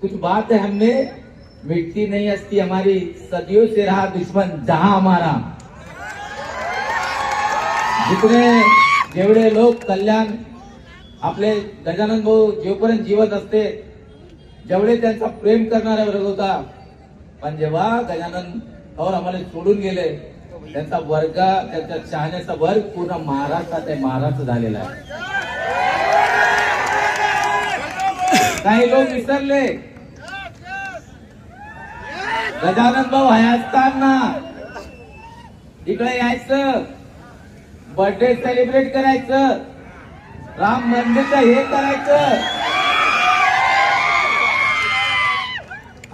कुछ बात है हमने मिटती नहीं हस्ती हमारी, सदियों से रहा दुश्मन जहां हमारा। जितने जेवढे लोक कल्याण आपले गजानन भाऊ जेवपर्यंत जीवत असते जेवढे त्यांचा प्रेम करणारा वर्ग होता, पण जेव्हा गजानन भाऊ आम्हाला सोडून गेले त्यांचा वर्ग, त्यांचा चाहण्याचा वर्ग पूर्ण महाराष्ट्रात आहे, महाराष्ट्र झालेला आहे। काही लोक विसरले गजानन भाऊ असताना इकडे यायचं, बर्थडे सेलिब्रेट करायचं, राम मंदिरचं हे करायचं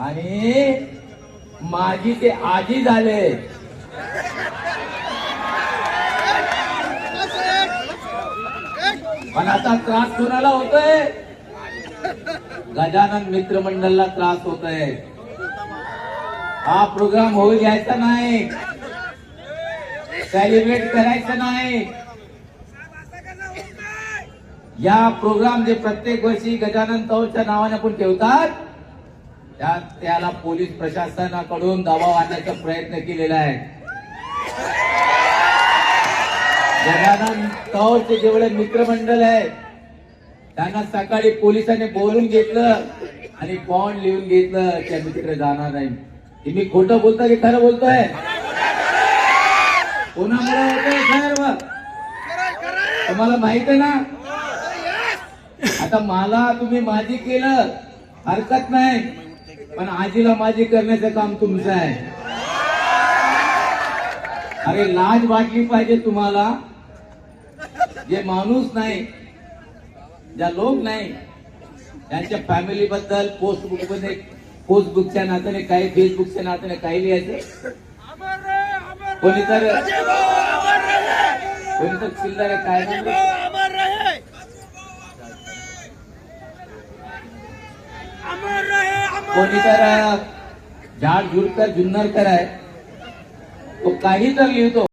आणि माझी ते आजी झाले। पण आता त्रास कोणाला होतोय? गजानन मित्रमंडळला त्रास होतोय। हा प्रोग्राम होऊ द्यायचा नाही, सेलिब्रेट करायचं नाही। या प्रोग्राम जे प्रत्येक वर्षी गजानन तौरच्या नावाने आपण ठेवतात त्याला पोलीस प्रशासनाकडून दबाव आणण्याचा प्रयत्न केलेला आहे। गजानन तौरचे जेवढे मित्रमंडळ आहे त्यांना सकाळी पोलिसांनी बोलून घेतलं आणि बॉन्ड लिहून घेतलं की आम्ही तिकडे जाणार नाही। मी खोटं बोलतोय की खरं बोलतोय? कोणामुळे होतंय सर्व तुम्हाला माहित आहे ना। आता मला तुम्ही माझी केलं हरकत नाही, पण आजीला माझी करण्याचं काम तुमचं आहे। अरे लाज वाटली पाहिजे तुम्हाला। जे माणूस नाही, ज्या लोक नाही, त्यांच्या फॅमिली बद्दल फेसबुकच्या नात्याने काही, फेसबुकच्या नात्याने काही लिहायचं, कोणीतर चिल्लर काय कोणीतर झाड झुडकर जुन्नरकर आहे, तो काही तर लिहितो।